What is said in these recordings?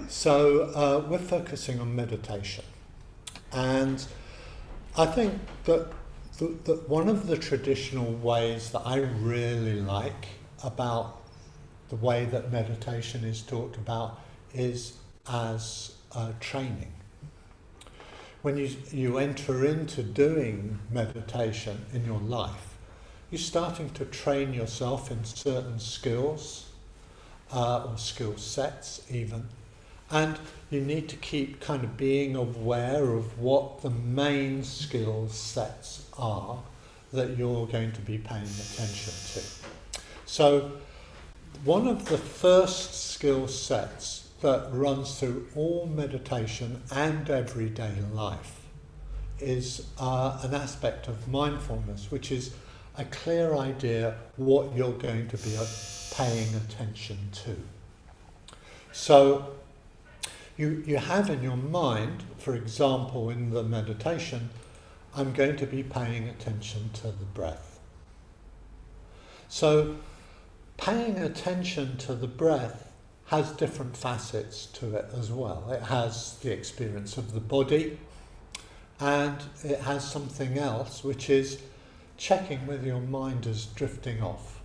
So we're focusing on meditation, and I think that one of the traditional ways that I really like about the way that meditation is talked about is as training. When you enter into doing meditation in your life, you're starting to train yourself in certain skills, or skill sets even, and you need to keep kind of being aware of what the main skill sets are that you're going to be paying attention to. So one of the first skill sets that runs through all meditation and everyday life is an aspect of mindfulness, which is a clear idea what you're going to be paying attention to. So you have in your mind, for example, in the meditation, I'm going to be paying attention to the breath. So paying attention to the breath has different facets to it as well. It has the experience of the body, and it has something else, which is checking whether your mind is drifting off,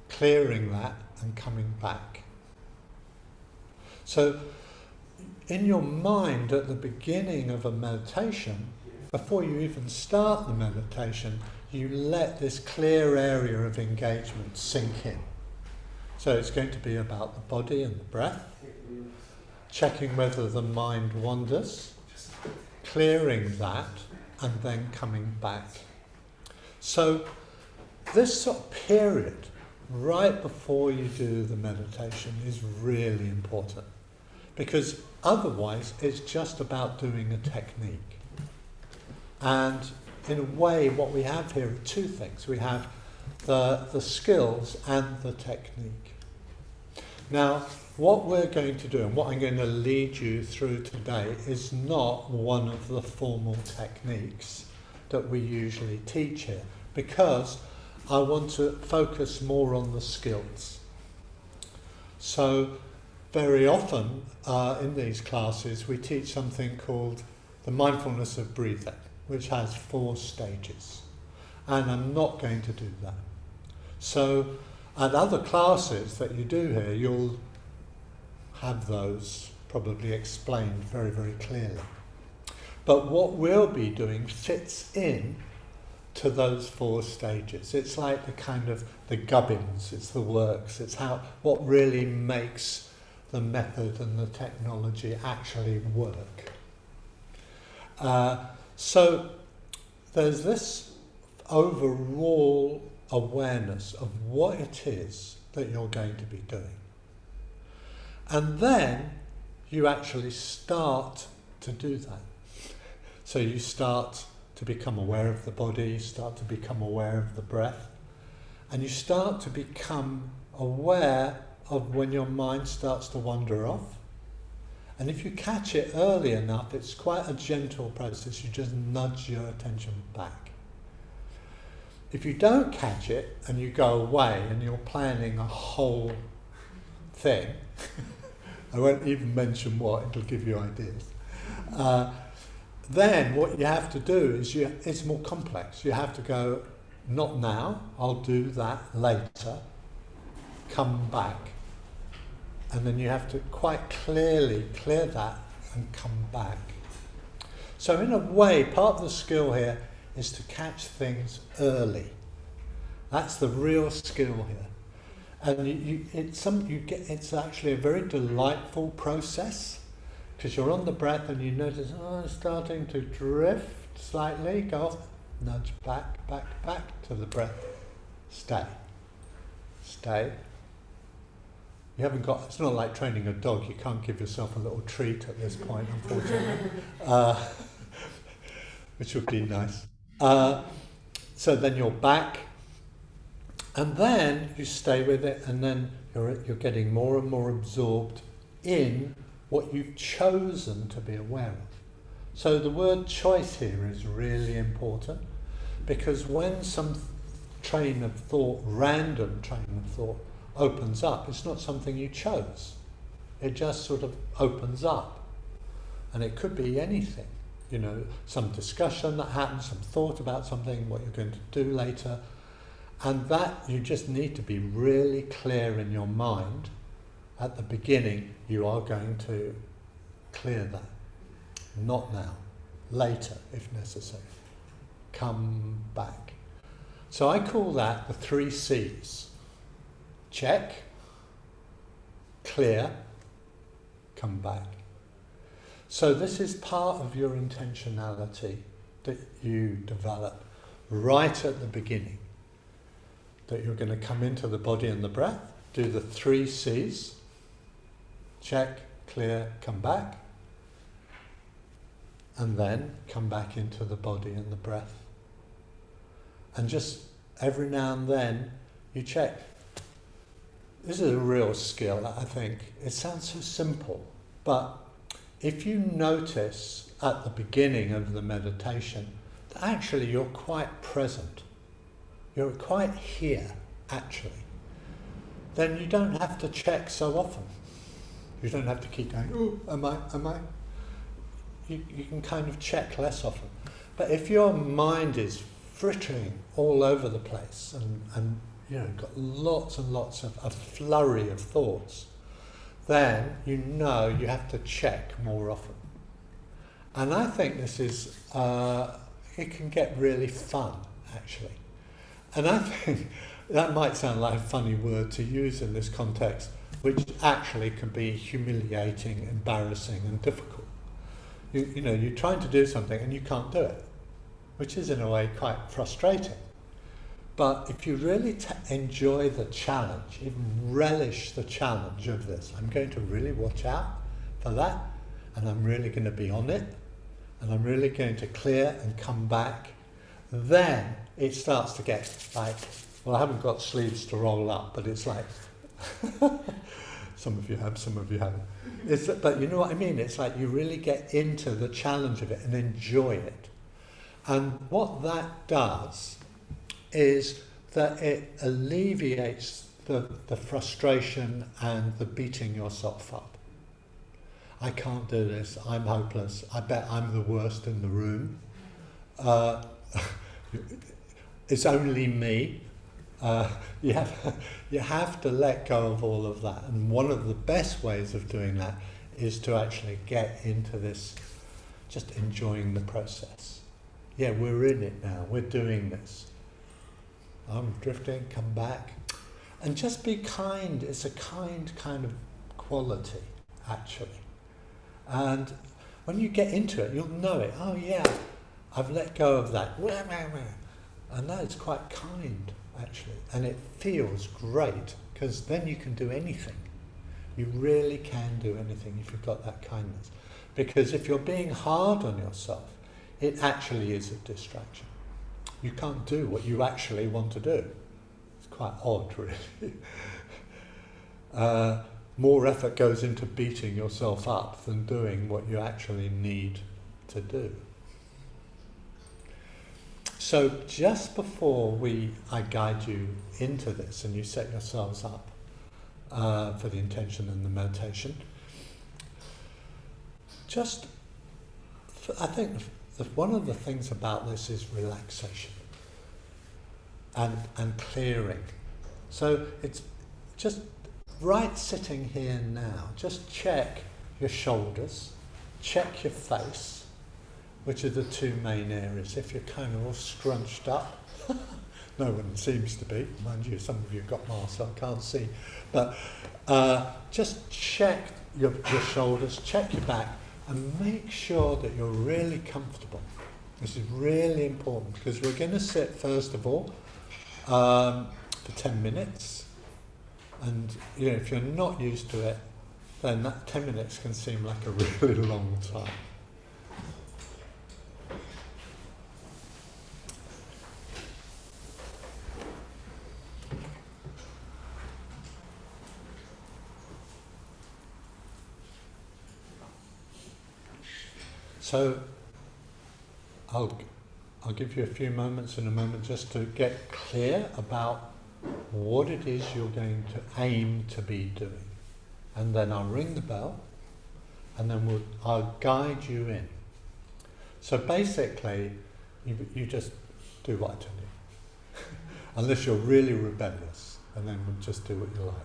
clearing that and coming back. So in your mind at the beginning of a meditation, before you even start the meditation, you let this clear area of engagement sink in. So it's going to be about the body and the breath, checking whether the mind wanders, clearing that, and then coming back. So this sort of period right before you do the meditation is really important, because otherwise it's just about doing a technique. And in a way what we have here are two things. We have the skills and the technique. Now what we're going to do and what I'm going to lead you through today is not one of the formal techniques that we usually teach here, because I want to focus more on the skills. So very often in these classes we teach something called the Mindfulness of Breathing, which has 4 stages, and I'm not going to do that. So at other classes that you do here, you'll have those probably explained very, very clearly. But what we'll be doing fits in to those 4 stages. It's like the kind of the gubbins, it's the works, it's what really makes the method and the technology actually work. So there's this overall awareness of what it is that you're going to be doing. And then you actually start to do that. So you start to become aware of the body, you start to become aware of the breath, and you start to become aware of when your mind starts to wander off. And if you catch it early enough, it's quite a gentle process. You just nudge your attention back. If you don't catch it and you go away and you're planning a whole thing, I won't even mention what, it'll give you ideas. Then what you have to do is, it's more complex. You have to go, not now, I'll do that later, come back. And then you have to quite clearly clear that and come back. So in a way, part of the skill here is to catch things early. That's the real skill here. And it's actually a very delightful process, because you're on the breath and you notice, it's starting to drift slightly, go off, nudge back, back, back to the breath. Stay. You haven't got, it's not like training a dog, you can't give yourself a little treat at this point, unfortunately, which would be nice. So then you're back, and then you stay with it, and then you're getting more and more absorbed in what you've chosen to be aware of. So the word choice here is really important, because when some train of thought, random train of thought, opens up, it's not something you chose. It just sort of opens up. And it could be anything, you know, some discussion that happens, some thought about something, what you're going to do later. And that you just need to be really clear in your mind. At the beginning, you are going to clear that. Not now, later if necessary. Come back. So I call that the 3 C's. Check, clear, come back. So this is part of your intentionality that you develop right at the beginning. That you're going to come into the body and the breath, do the 3 C's, check, clear, come back, and then come back into the body and the breath. And just every now and then you check. This is a real skill, I think. It sounds so simple, but if you notice at the beginning of the meditation that actually you're quite present, you're quite here, actually, then you don't have to check so often. You don't have to keep going, oh, am I? You can kind of check less often. But if your mind is frittering all over the place and you know, got lots and lots of a flurry of thoughts, then you know you have to check more often. And I think this is, it can get really fun, actually. And I think that might sound like a funny word to use in this context, which actually can be humiliating, embarrassing and difficult. You know, you're trying to do something and you can't do it, which is in a way quite frustrating. But if you really enjoy the challenge, even relish the challenge of this, I'm going to really watch out for that, and I'm really going to be on it, and I'm really going to clear and come back, then it starts to get like, well, I haven't got sleeves to roll up, but it's like, some of you have, some of you haven't. But you know what I mean? It's like you really get into the challenge of it and enjoy it. And what that does is that it alleviates the frustration and the beating yourself up. I can't do this, I'm hopeless, I bet I'm the worst in the room. It's only me. You have to let go of all of that. And one of the best ways of doing that is to actually get into this, just enjoying the process. Yeah, we're in it now, we're doing this. I'm drifting, come back. And just be kind. It's a kind of quality, actually. And when you get into it, you'll know it. Oh yeah, I've let go of that. And that is quite kind, actually. And it feels great, because then you can do anything. You really can do anything if you've got that kindness. Because if you're being hard on yourself, it actually is a distraction. You can't do what you actually want to do. It's quite odd, really. More effort goes into beating yourself up than doing what you actually need to do. So just before I guide you into this and you set yourselves up for the intention and the meditation, I think one of the things about this is relaxation and clearing. So it's just right sitting here now, just check your shoulders, check your face, which are the 2 main areas. If you're kind of all scrunched up, no one seems to be, mind you, some of you have got masks, so I can't see, but just check your shoulders, check your back, and make sure that you're really comfortable. This is really important, because we're going to sit first of all for 10 minutes, and you know, if you're not used to it, then that 10 minutes can seem like a really long time. So I'll give you a few moments in a moment just to get clear about what it is you're going to aim to be doing. and then I'll ring the bell, and then I'll guide you in. So basically, you just do what I tell you. Unless you're really rebellious, and then we'll just do what you like.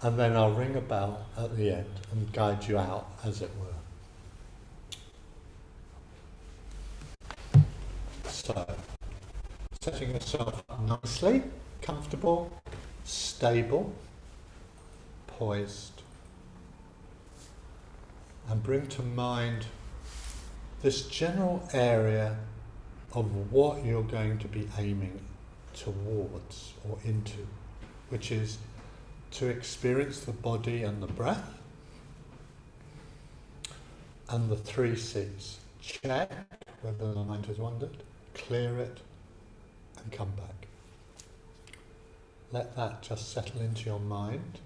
And then I'll ring a bell at the end and guide you out, as it were. So, setting yourself up nicely, comfortable, stable, poised, and bring to mind this general area of what you're going to be aiming towards or into, which is to experience the body and the breath and the 3 C's. Check whether the mind has wandered, clear it, and come back. Let that just settle into your mind.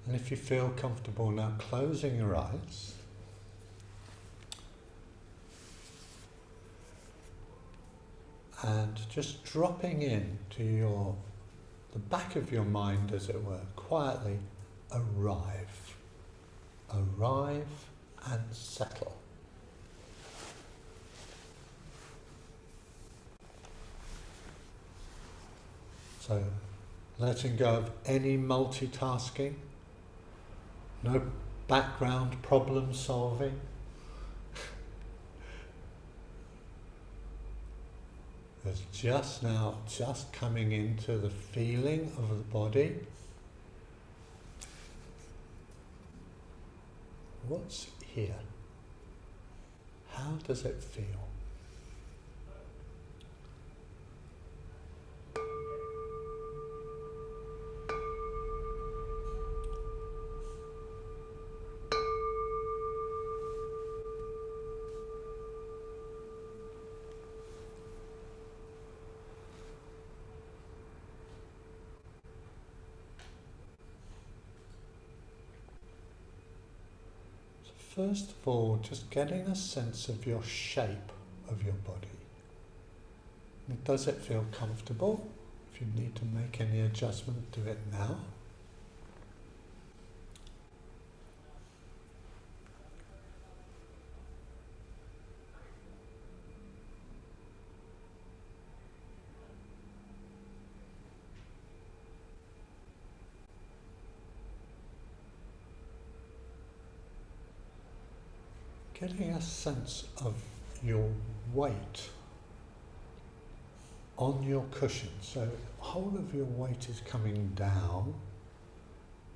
And if you feel comfortable now closing your eyes, and just dropping in to the back of your mind, as it were, quietly arrive. Arrive and settle. So, letting go of any multitasking, no background problem solving. There's just coming into the feeling of the body. What's here? How does it feel? First of all, just getting a sense of your shape of your body. And does it feel comfortable? If you need to make any adjustment, do it now. Getting a sense of your weight on your cushion. So the whole of your weight is coming down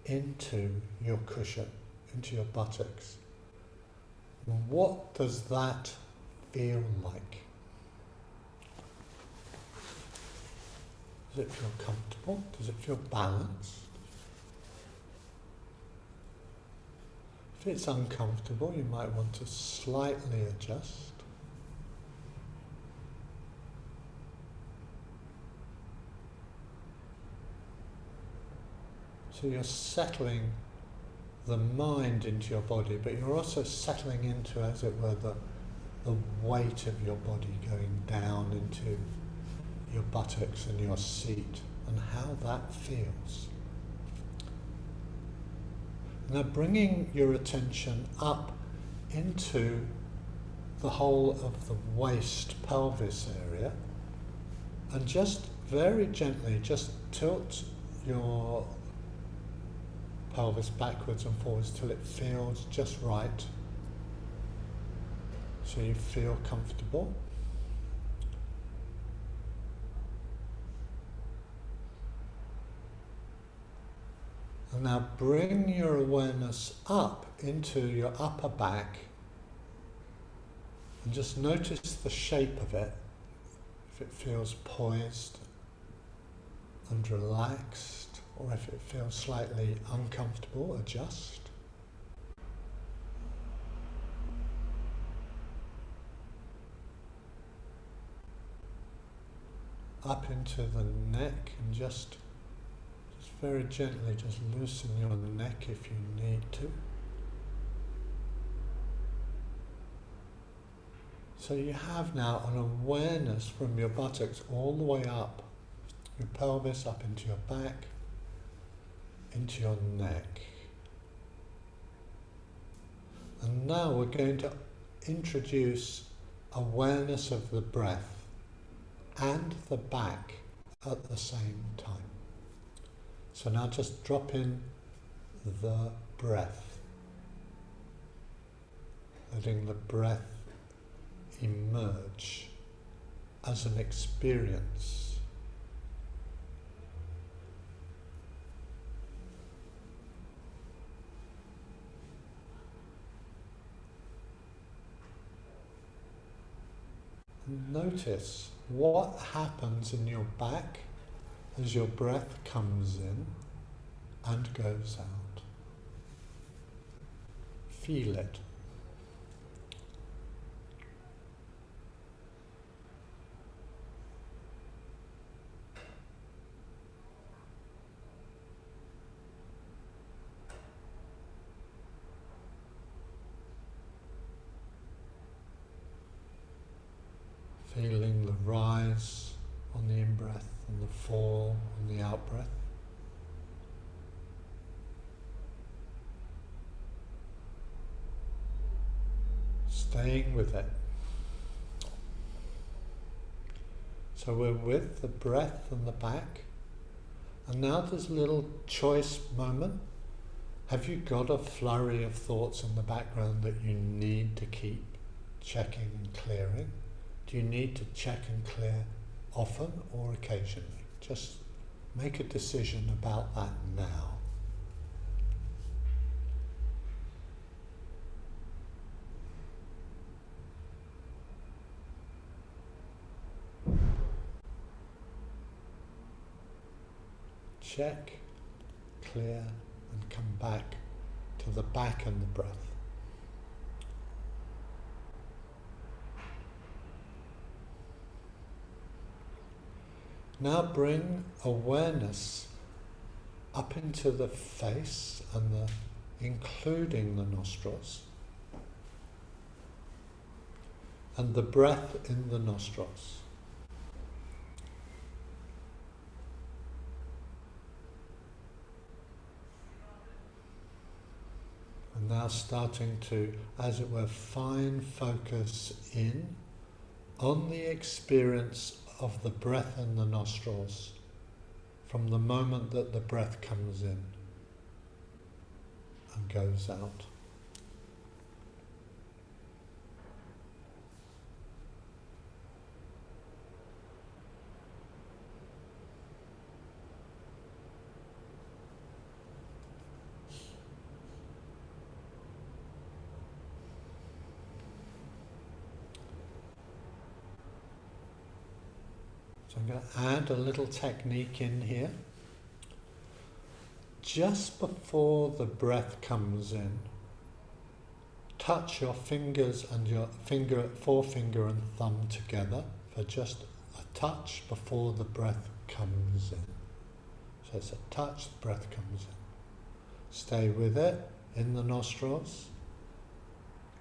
into your cushion, into your buttocks. What does that feel like? Does it feel comfortable? Does it feel balanced? If it's uncomfortable, you might want to slightly adjust. So you're settling the mind into your body, but you're also settling into, as it were, the weight of your body going down into your buttocks and your seat, and how that feels. Now bringing your attention up into the whole of the waist pelvis area, and just very gently just tilt your pelvis backwards and forwards till it feels just right, so you feel comfortable. And now bring your awareness up into your upper back and just notice the shape of it. If it feels poised and relaxed, or if it feels slightly uncomfortable, adjust. Up into the neck, and just very gently just loosen your neck if you need to. So you have now an awareness from your buttocks all the way up, your pelvis, up into your back, into your neck. And now we're going to introduce awareness of the breath and the back at the same time. So now just drop in the breath, letting the breath emerge as an experience. Notice what happens in your back as your breath comes in and goes out. Feel it. Feeling the rise on the in-breath and the fall on the out-breath. Staying with it. So we're with the breath and the back, and now there's a little choice moment. Have you got a flurry of thoughts in the background that you need to keep checking and clearing? Do you need to check and clear often or occasionally? Just make a decision about that now. Check, clear, and come back to the back and the breath. Now bring awareness up into the face and including the nostrils, and the breath in the nostrils. And now starting to, as it were, fine focus in on the experience of the breath in the nostrils from the moment that the breath comes in and goes out. So I'm going to add a little technique in here. Just before the breath comes in, touch your fingers and your forefinger and thumb together for just a touch before the breath comes in. So it's a touch, the breath comes in. Stay with it in the nostrils,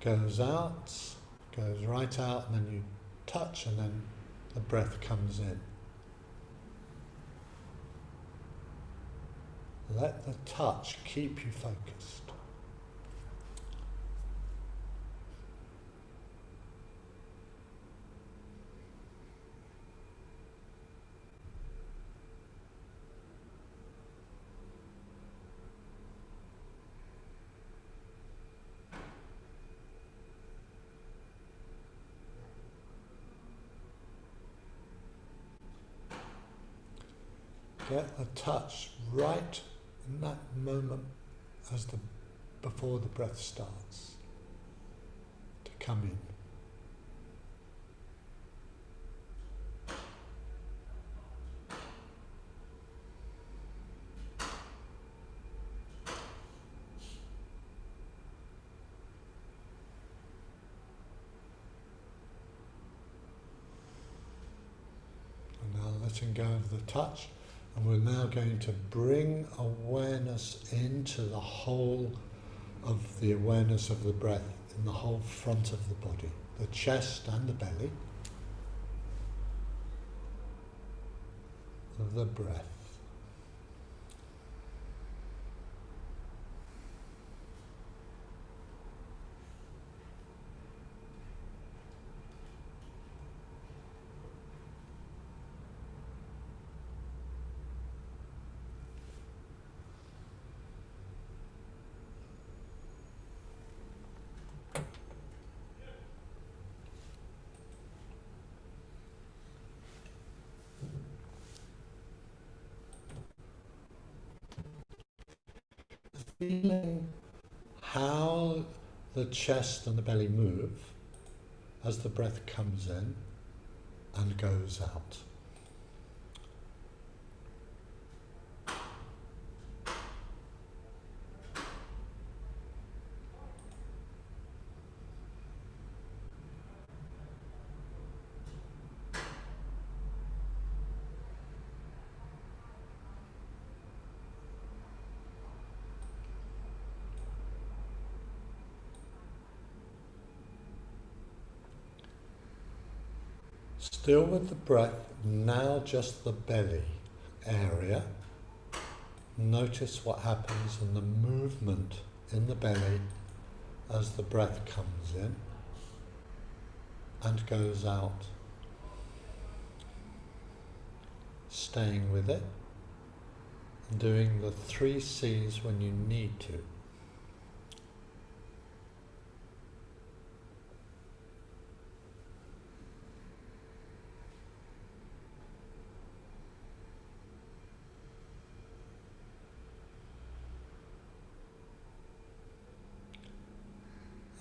goes out, goes right out, and then you touch, and then the breath comes in. Let the touch keep you focused. Get a touch right in that moment before the breath starts to come in. And now letting go of the touch. And we're now going to bring awareness into the whole of the awareness of the breath in the whole front of the body, the chest and the belly, of the breath. Feeling how the chest and the belly move as the breath comes in and goes out. Still with the breath, now just the belly area. Notice what happens in the movement in the belly as the breath comes in and goes out. Staying with it and doing the 3 C's when you need to.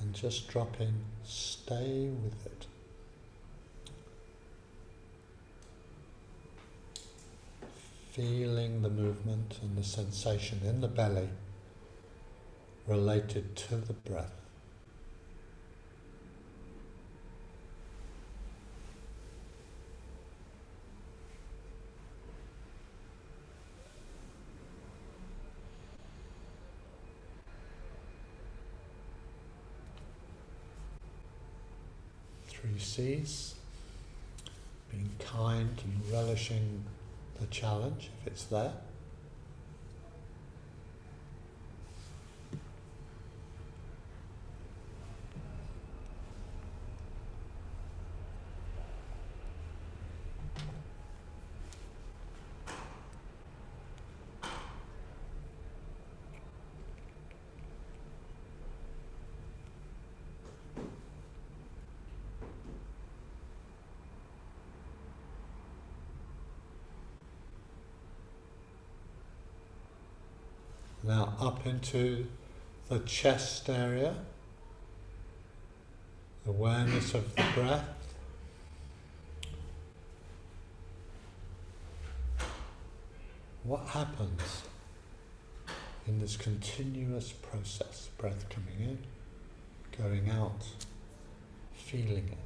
And just drop in, stay with it. Feeling the movement and the sensation in the belly related to the breath. Three C's, being kind and relishing the challenge if it's there. Now up into the chest area, awareness of the breath. What happens in this continuous process? Breath coming in, going out, feeling it.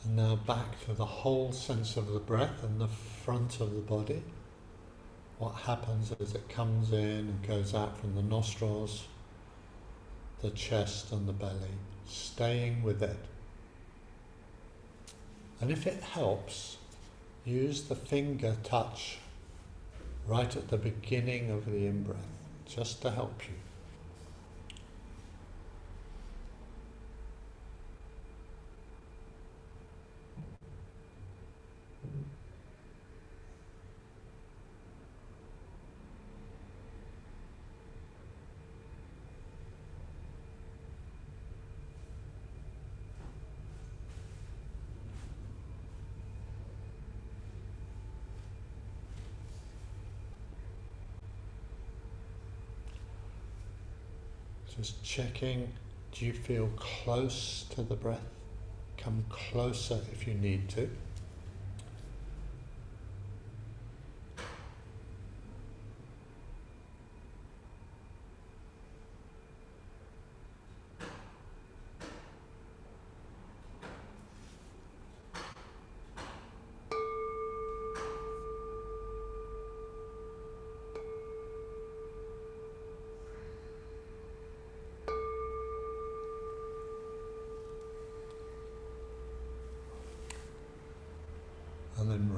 And now back to the whole sense of the breath and the front of the body. What happens as it comes in and goes out from the nostrils, the chest and the belly, staying with it. And if it helps, use the finger touch right at the beginning of the in-breath, just to help you. Just checking, do you feel close to the breath? Come closer if you need to.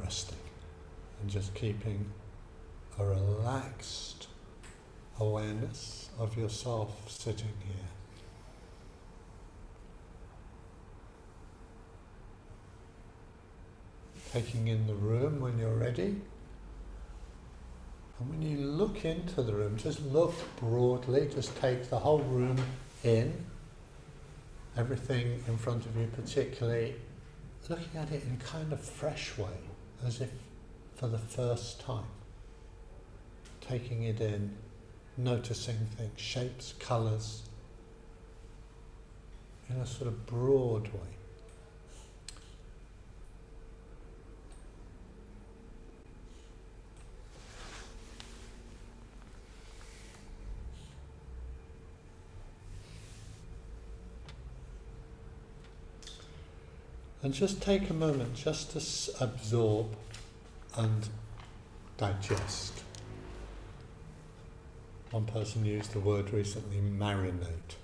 resting and just keeping a relaxed awareness of yourself sitting here. Taking in the room when you're ready. And when you look into the room, just look broadly, just take the whole room in, everything in front of you, particularly looking at it in kind of fresh way, as if for the first time. Taking it in, noticing things, shapes, colours, in a sort of broad way. And just take a moment just to absorb and digest. One person used the word recently, marinate.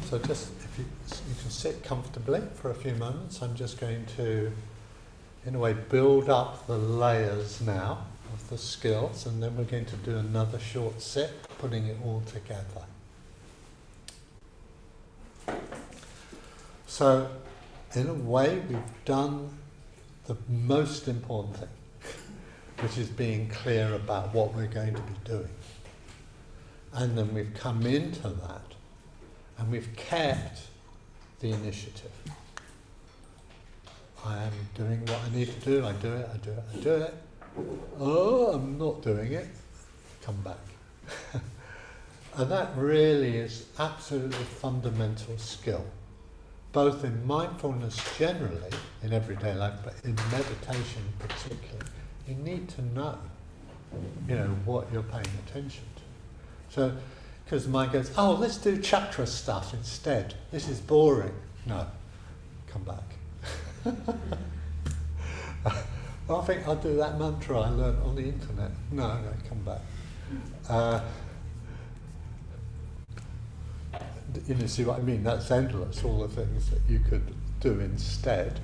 So just, if you can sit comfortably for a few moments, I'm just going to, in a way, build up the layers now of the skills, and then we're going to do another short sit, putting it all together. So, in a way, we've done the most important thing, which is being clear about what we're going to be doing. And then we've come into that, and we've kept the initiative. I am doing what I need to do, I do it, I do it, I do it. Oh, I'm not doing it. Come back. And that really is absolutely fundamental skill, both in mindfulness generally, in everyday life, but in meditation particularly. You need to know, what you're paying attention to. So, because the mind goes, oh, let's do chakra stuff instead. This is boring. No, come back. I think I'll do that mantra I learned on the internet. No, come back. See what I mean? That's endless, all the things that you could do instead.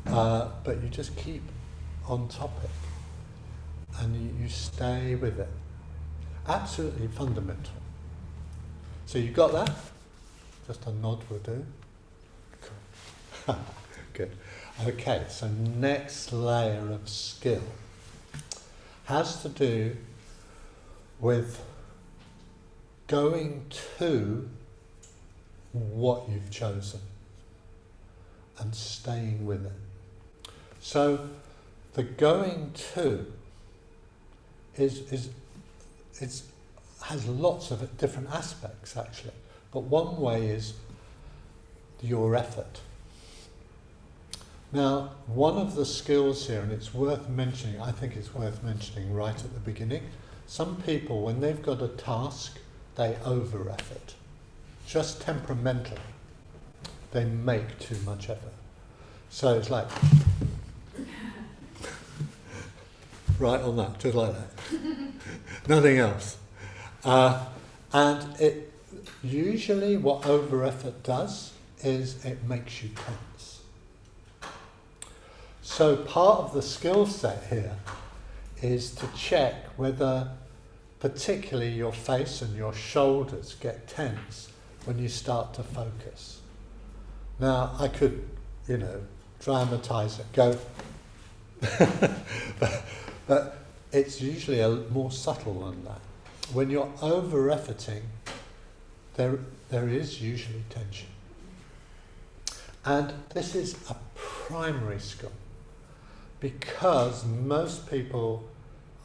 But you just keep on topic and you stay with it. Absolutely fundamental. So you got that? Just a nod will do. Cool. Good. Okay, so next layer of skill has to do with going to what you've chosen and staying with it. So the going to has lots of different aspects actually, but one way is your effort. Now, one of the skills here, and it's worth mentioning, I think it's worth mentioning right at the beginning, some people, when they've got a task, they over-effort. Just temperamentally, they make too much effort. So it's like, right on that, just like that. Nothing else. And it usually what over-effort does is it makes you tense. So part of the skill set here is to check whether particularly your face and your shoulders get tense when you start to focus. Now I could, dramatize it, go, but it's usually more subtle than that. When you're over-efforting, there is usually tension. And this is a primary skill, because most people,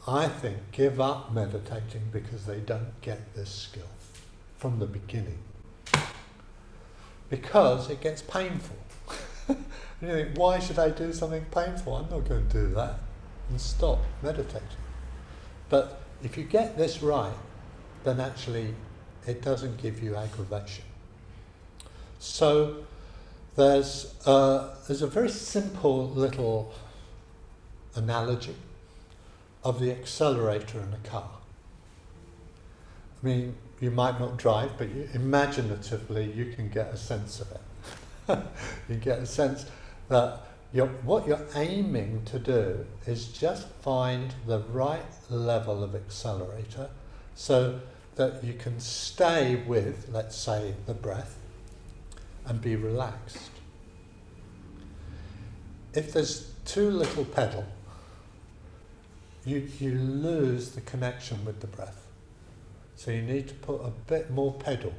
I think, give up meditating because they don't get this skill from the beginning. Because it gets painful. And you think, why should I do something painful? I'm not going to do that. And stop meditating. But If you get this right, then actually it doesn't give you aggravation. So there's a very simple little analogy of the accelerator in a car. I mean, you might not drive, but imaginatively you can get a sense of it. You get a sense that what you're aiming to do is just find the right level of accelerator so that you can stay with, let's say, the breath and be relaxed. If there's too little pedal, you lose the connection with the breath. So you need to put a bit more pedal.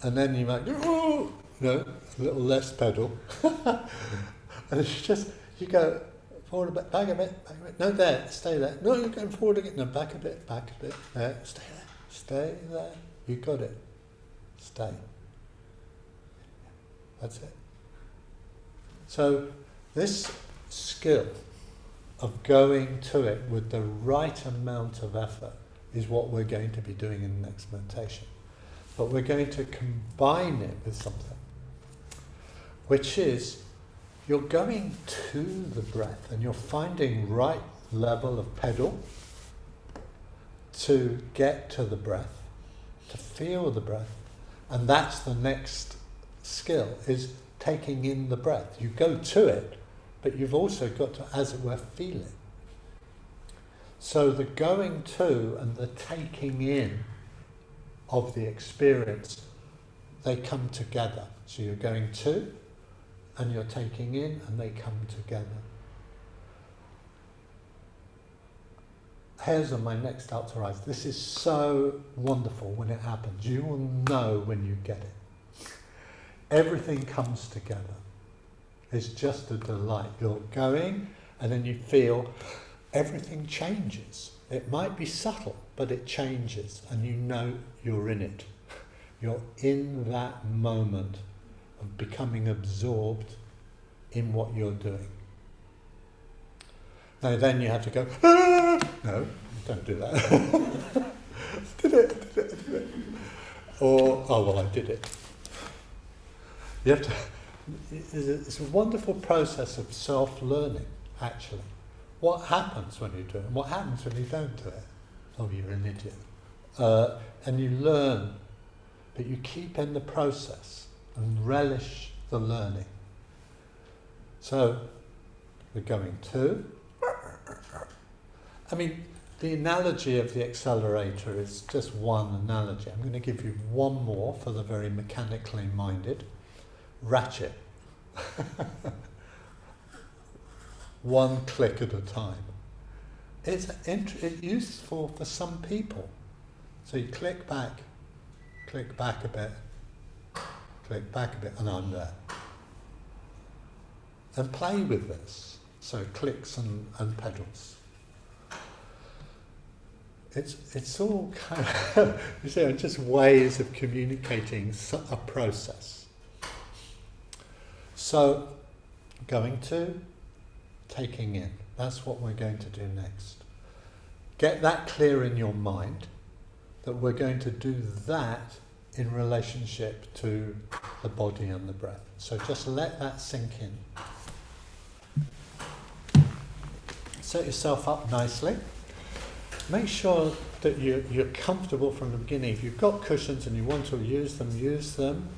And then you might go, a little less pedal. And it's just, you go forward a bit, back a bit, back a bit. No, there, stay there. No, you're going forward again. No, back a bit, there, stay there. You got it. Stay. That's it. So this skill of going to it with the right amount of effort is what we're going to be doing in the next meditation. But we're going to combine it with something, which is you're going to the breath and you're finding right level of pedal to get to the breath, to feel the breath. And that's the next skill, is taking in the breath. You go to it, but you've also got to, as it were, feel it. So the going to and the taking in of the experience, they come together. So you're going to, and you're taking in, and they come together. Hairs on my neck start to rise. This is so wonderful when it happens. You will know when you get it. Everything comes together. It's just a delight. You're going, and then you feel everything changes. It might be subtle, but it changes, and you know you're in it. You're in that moment of becoming absorbed in what you're doing. Now then you have to go, ah! No, don't do that. Did it. Or, oh well, I did it. You have to, it's a wonderful process of self-learning, actually. What happens when you do it, and what happens when you don't do it? Oh, you're an idiot. And you learn, but you keep in the process and relish the learning. So, we're going to. I mean, the analogy of the accelerator is just one analogy. I'm going to give you one more for the very mechanically minded. Ratchet. One click at a time. It's useful for some people. So you click back a bit, and I'm there. And play with this. So clicks and pedals. It's all kind of, you see, just ways of communicating a process. So, going to, taking in. That's what we're going to do next. Get that clear in your mind, that we're going to do that in relationship to the body and the breath. So just let that sink in. Set yourself up nicely. Make sure that you're comfortable from the beginning. If you've got cushions and you want to use them, use them.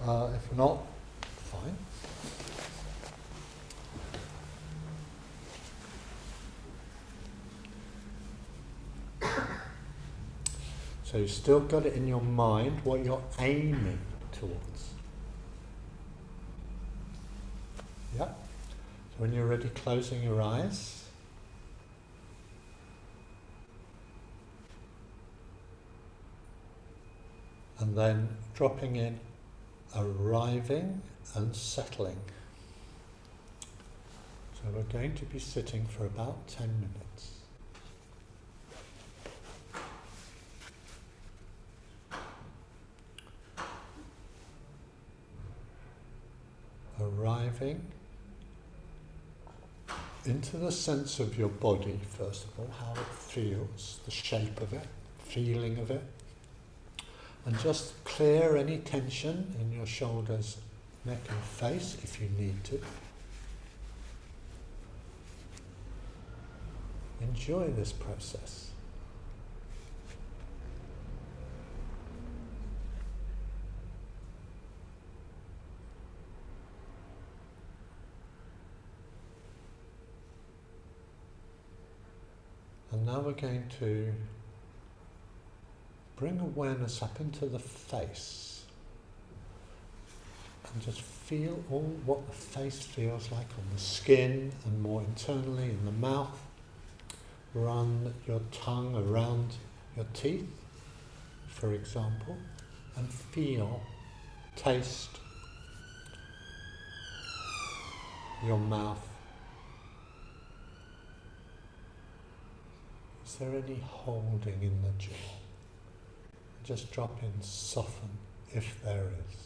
If not, fine. So you've still got it in your mind what you're aiming towards. Yeah? So when you're ready, closing your eyes. And then dropping in, arriving and settling. So we're going to be sitting for about 10 minutes. Arriving into the sense of your body, first of all, how it feels, the shape of it, feeling of it. And just clear any tension in your shoulders, neck and face if you need to. Enjoy this process. And now we're going to bring awareness up into the face and just feel all what the face feels like on the skin and more internally in the mouth. Run your tongue around your teeth, for example, and feel, taste your mouth. Is there any holding in the jaw? Just drop in, soften, if there is.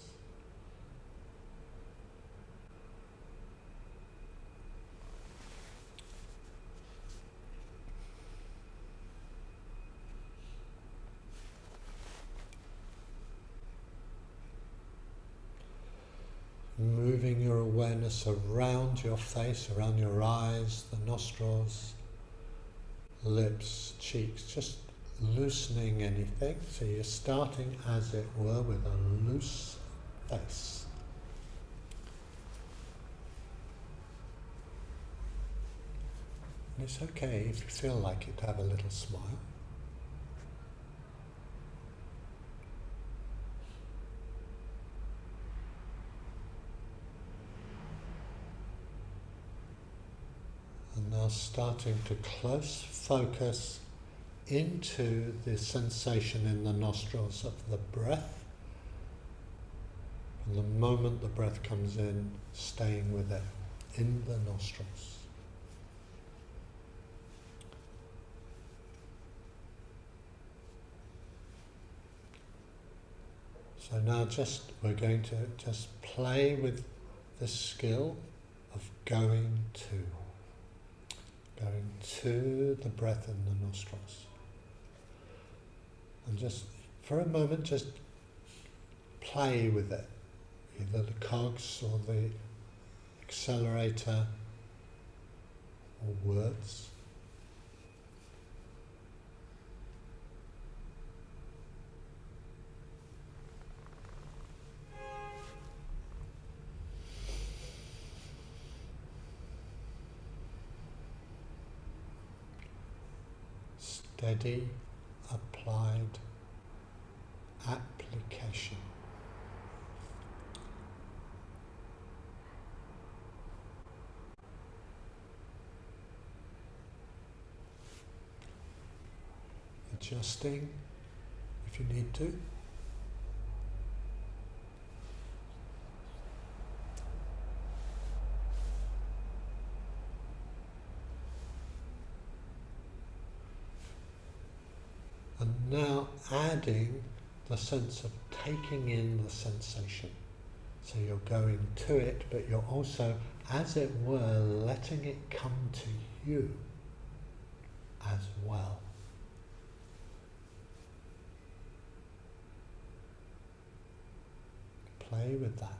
Moving your awareness around your face, around your eyes, the nostrils, lips, cheeks, just loosening anything. So you're starting, as it were, with a loose face. And it's okay if you feel like it to have a little smile. And now starting to close focus into the sensation in the nostrils of the breath. And the moment the breath comes in, staying with it in the nostrils. So now we're going to just play with the skill of going to the breath in the nostrils. And just for a moment, just play with it, either the cogs or the accelerator or words. Steady, applied application. Adjusting if you need to. And now adding the sense of taking in the sensation. So you're going to it, but you're also, as it were, letting it come to you as well. Play with that.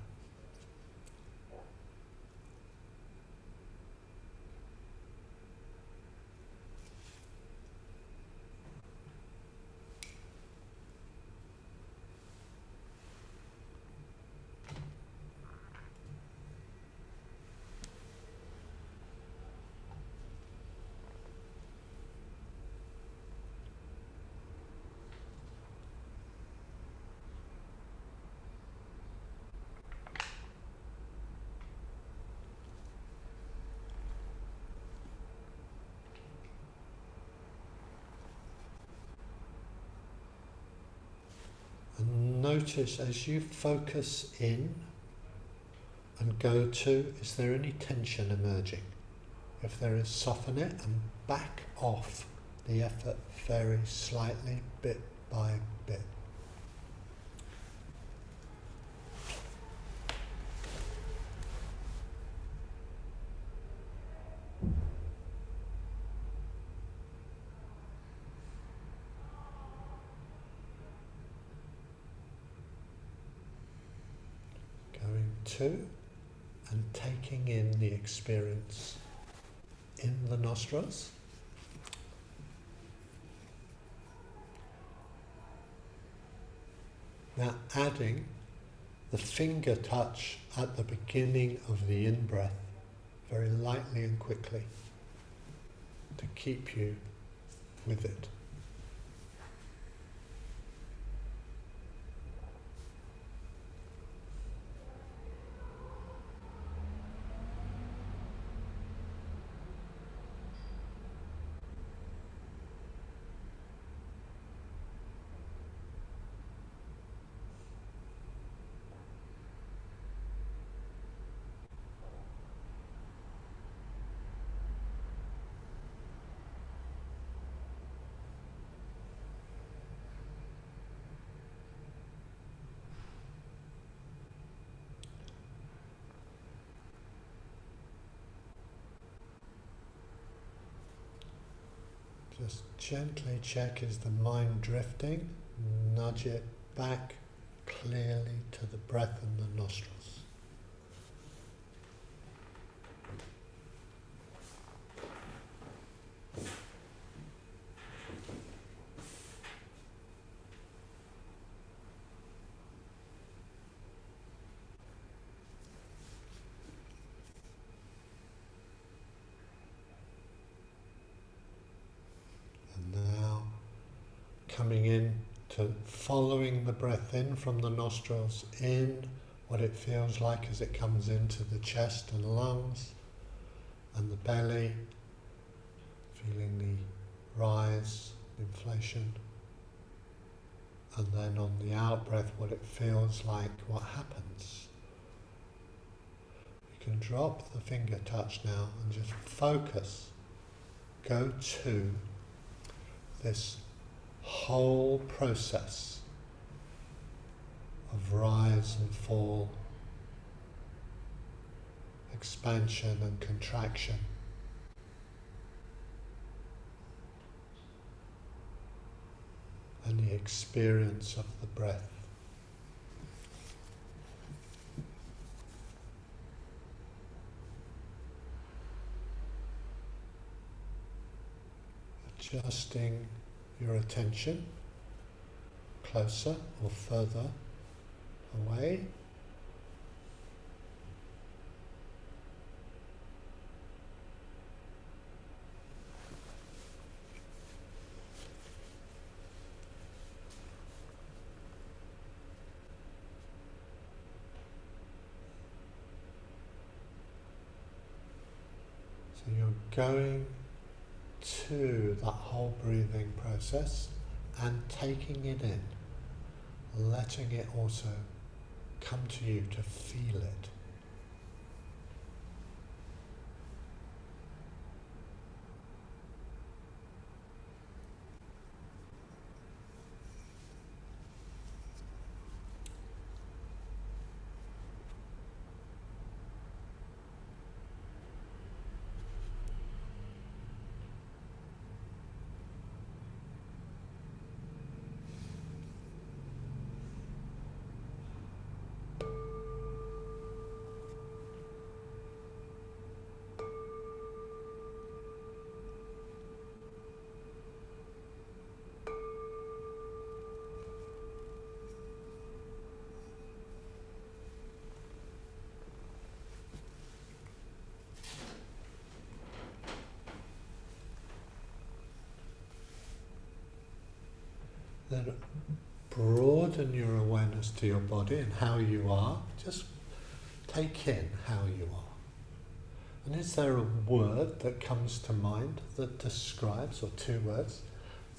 And notice as you focus in and go to, is there any tension emerging? If there is, soften it and back off the effort very slightly, bit by bit. to and taking in the experience in the nostrils. Now adding the finger touch at the beginning of the in-breath, very lightly and quickly, to keep you with it. Just gently check, is the mind drifting? Nudge it back clearly to the breath and the nostrils. Coming in to following the breath in from the nostrils, in what it feels like as it comes into the chest and lungs and the belly, feeling the rise, inflation, and then on the out breath what it feels like, what happens. You can drop the finger touch now and just focus, go to this whole process of rise and fall, expansion and contraction, and the experience of the breath. Adjusting your attention closer or further away. So you're going to that whole breathing process and taking it in, letting it also come to you to feel it. Then broaden your awareness to your body and how you are. Just take in how you are. And is there a word that comes to mind that describes, or two words,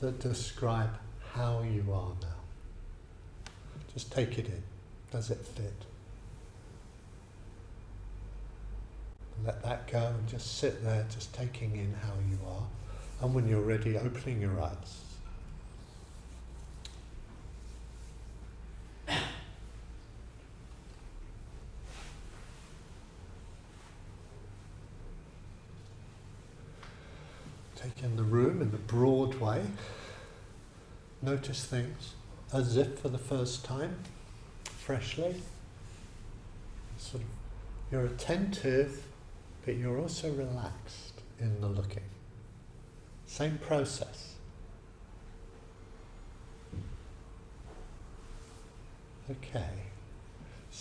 that describe how you are now? Just take it in. Does it fit? Let that go and just sit there, just taking in how you are. And when you're ready, opening your eyes. Take in the room in the broad way. Notice things as if for the first time, freshly. sort of, you're attentive, but you're also relaxed in the looking. Same process. Okay.